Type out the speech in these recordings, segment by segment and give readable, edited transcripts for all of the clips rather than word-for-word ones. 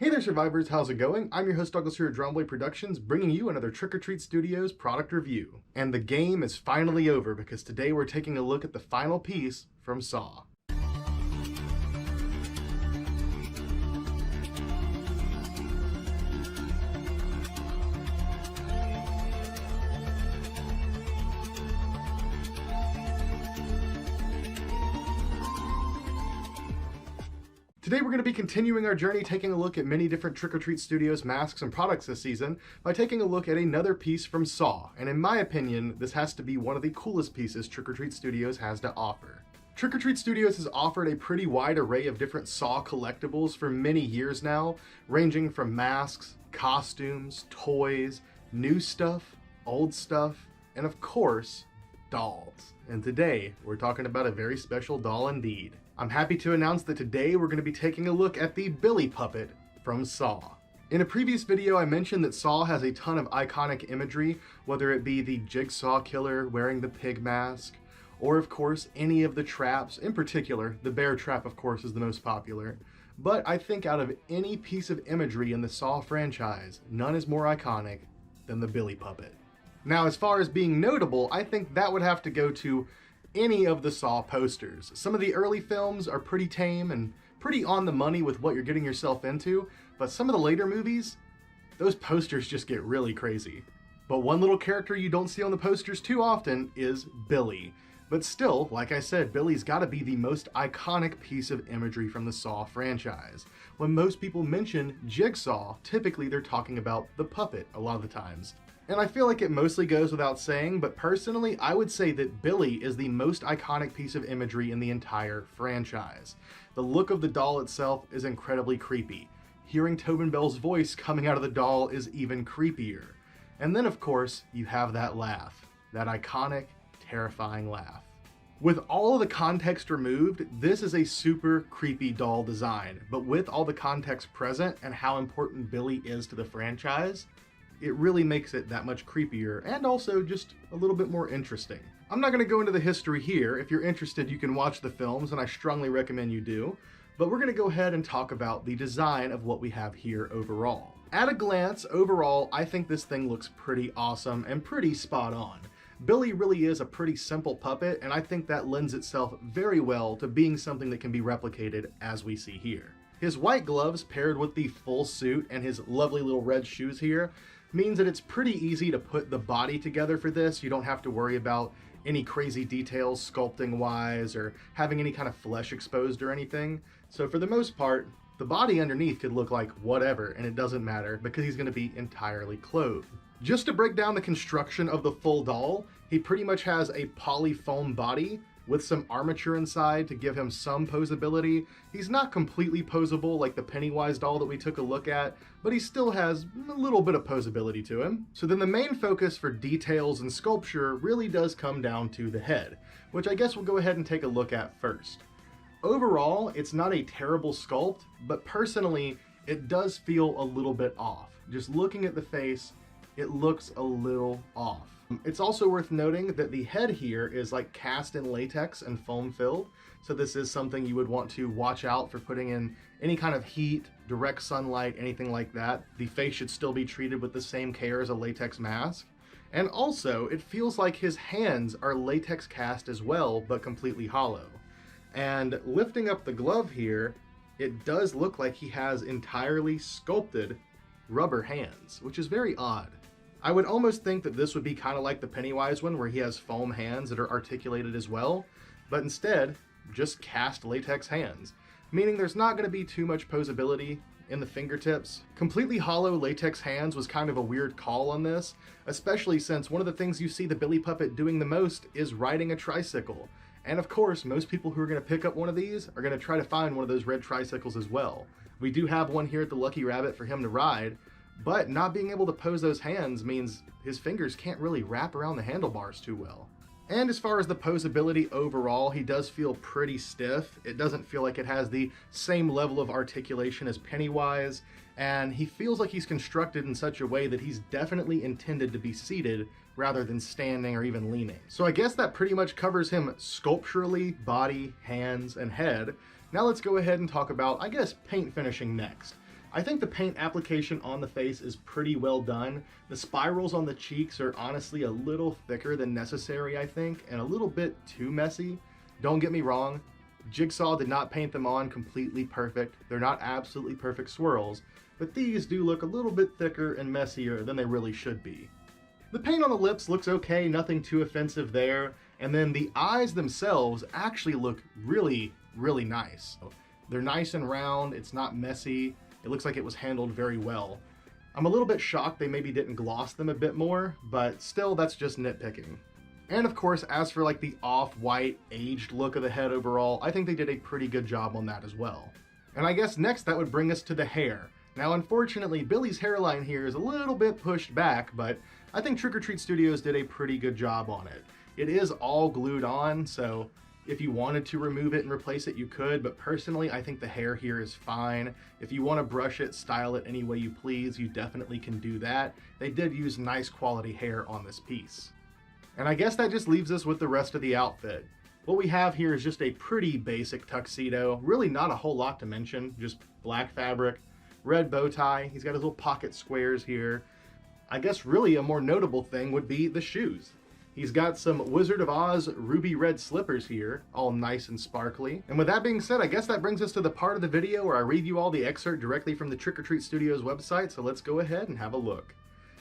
Hey there, survivors, how's it going? I'm your host Douglas here at Drumboy Productions, bringing you another Trick or Treat Studios product review. And the game is finally over because today we're taking a look at the final piece from Saw. Today we're going to be continuing our journey taking a look at many different Trick or Treat Studios masks and products this season by taking a look at another piece from Saw, and in my opinion, this has to be one of the coolest pieces Trick or Treat Studios has to offer. Trick or Treat Studios has offered a pretty wide array of different Saw collectibles for many years now, ranging from masks, costumes, toys, new stuff, old stuff, and of course, dolls. And today, we're talking about a very special doll indeed. I'm happy to announce that today we're going to be taking a look at the Billy puppet from Saw. In a previous video, I mentioned that Saw has a ton of iconic imagery, whether it be the Jigsaw killer wearing the pig mask, or of course any of the traps. In particular, the bear trap of course is the most popular. But I think out of any piece of imagery in the Saw franchise, none is more iconic than the Billy puppet. Now, as far as being notable, I think that would have to go to any of the Saw posters. Some of the early films are pretty tame and pretty on the money with what you're getting yourself into, but some of the later movies, those posters just get really crazy. But one little character you don't see on the posters too often is Billy. But still, like I said, Billy's gotta be the most iconic piece of imagery from the Saw franchise. When most people mention Jigsaw, typically they're talking about the puppet a lot of the times. And I feel like it mostly goes without saying, but personally, I would say that Billy is the most iconic piece of imagery in the entire franchise. The look of the doll itself is incredibly creepy. Hearing Tobin Bell's voice coming out of the doll is even creepier. And then, of course, you have that laugh. That iconic, terrifying laugh. With all of the context removed, this is a super creepy doll design, but with all the context present and how important Billy is to the franchise, it really makes it that much creepier and also just a little bit more interesting. I'm not going to go into the history here. If you're interested, you can watch the films, and I strongly recommend you do. But we're going to go ahead and talk about the design of what we have here overall. At a glance, overall, I think this thing looks pretty awesome and pretty spot on. Billy really is a pretty simple puppet, and I think that lends itself very well to being something that can be replicated as we see here. His white gloves paired with the full suit and his lovely little red shoes here means that it's pretty easy to put the body together for this. You don't have to worry about any crazy details sculpting wise or having any kind of flesh exposed or anything. So for the most part, the body underneath could look like whatever, and it doesn't matter because he's going to be entirely clothed. Just to break down the construction of the full doll, he pretty much has a polyfoam body with some armature inside to give him some posability. He's not completely posable like the Pennywise doll that we took a look at, but he still has a little bit of posability to him. So then the main focus for details and sculpture really does come down to the head, which I guess we'll go ahead and take a look at first. Overall, it's not a terrible sculpt, but personally, it does feel a little bit off. Just looking at the face, it looks a little off. It's also worth noting that the head here is like cast in latex and foam filled, so this is something you would want to watch out for putting in any kind of heat, direct sunlight, anything like that. The face should still be treated with the same care as a latex mask. And also, it feels like his hands are latex cast as well, but completely hollow. And lifting up the glove here, it does look like he has entirely sculpted rubber hands, which is very odd. I would almost think that this would be kind of like the Pennywise one where he has foam hands that are articulated as well, but instead, just cast latex hands, meaning there's not going to be too much posability in the fingertips. Completely hollow latex hands was kind of a weird call on this, especially since one of the things you see the Billy puppet doing the most is riding a tricycle. And of course, most people who are going to pick up one of these are going to try to find one of those red tricycles as well. We do have one here at the Lucky Rabbit for him to ride, but not being able to pose those hands means his fingers can't really wrap around the handlebars too well. And as far as the posability overall, he does feel pretty stiff. It doesn't feel like it has the same level of articulation as Pennywise, and he feels like he's constructed in such a way that he's definitely intended to be seated rather than standing or even leaning. So I guess that pretty much covers him sculpturally, body, hands, and head. Now let's go ahead and talk about, I guess, paint finishing next. I think the paint application on the face is pretty well done. The spirals on the cheeks are honestly a little thicker than necessary, I think, and a little bit too messy. Don't get me wrong, Jigsaw did not paint them on completely perfect. They're not absolutely perfect swirls, but these do look a little bit thicker and messier than they really should be. The paint on the lips looks okay, nothing too offensive there, and then the eyes themselves actually look really, really nice. They're nice and round, it's not messy, it looks like it was handled very well. I'm a little bit shocked they maybe didn't gloss them a bit more, but still, that's just nitpicking. And of course, as for like the off-white, aged look of the head overall, I think they did a pretty good job on that as well. And I guess next that would bring us to the hair. Now unfortunately, Billy's hairline here is a little bit pushed back, but I think Trick or Treat Studios did a pretty good job on it. It is all glued on, so if you wanted to remove it and replace it, you could, but personally, I think the hair here is fine. If you want to brush it, style it any way you please, you definitely can do that. They did use nice quality hair on this piece. And I guess that just leaves us with the rest of the outfit. What we have here is just a pretty basic tuxedo, really not a whole lot to mention, just black fabric, red bow tie, he's got his little pocket squares here. I guess really a more notable thing would be the shoes. He's got some Wizard of Oz ruby red slippers here, all nice and sparkly. And with that being said, I guess that brings us to the part of the video where I read you all the excerpt directly from the Trick or Treat Studios website, so let's go ahead and have a look.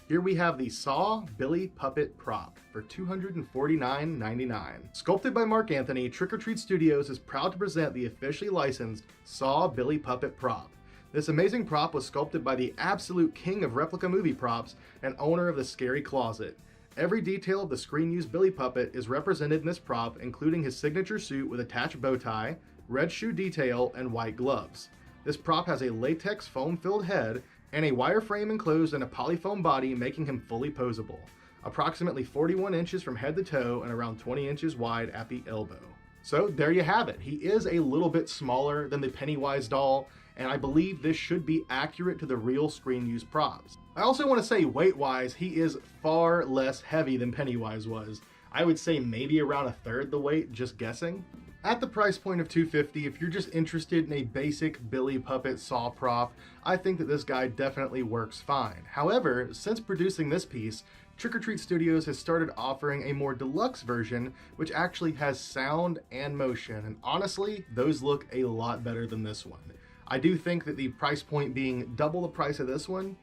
Here we have the Saw Billy Puppet Prop for $249.99. Sculpted by Mark Anthony, Trick or Treat Studios is proud to present the officially licensed Saw Billy Puppet Prop. This amazing prop was sculpted by the absolute king of replica movie props and owner of the Scary Closet. Every detail of the screen-used Billy Puppet is represented in this prop, including his signature suit with attached bow tie, red shoe detail, and white gloves. This prop has a latex foam-filled head and a wireframe enclosed in a polyfoam body, making him fully posable. Approximately 41 inches from head to toe and around 20 inches wide at the elbow. So there you have it. He is a little bit smaller than the Pennywise doll, and I believe this should be accurate to the real screen-used props. I also want to say weight-wise, he is far less heavy than Pennywise was. I would say maybe around a third the weight, just guessing. At the price point of $250, if you're just interested in a basic Billy Puppet Saw prop, I think that this guy definitely works fine. However, since producing this piece, Trick or Treat Studios has started offering a more deluxe version, which actually has sound and motion, and honestly, those look a lot better than this one. I do think that the price point being double the price of this one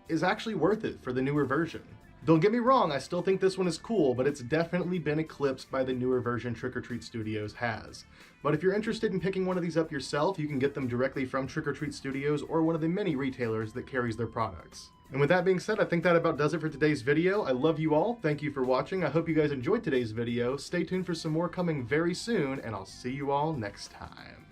is actually worth it for the newer version. Don't get me wrong, I still think this one is cool, but it's definitely been eclipsed by the newer version Trick or Treat Studios has. But if you're interested in picking one of these up yourself, you can get them directly from Trick or Treat Studios or one of the many retailers that carries their products. And with that being said, I think that about does it for today's video. I love you all. Thank you for watching. I hope you guys enjoyed today's video. Stay tuned for some more coming very soon, and I'll see you all next time.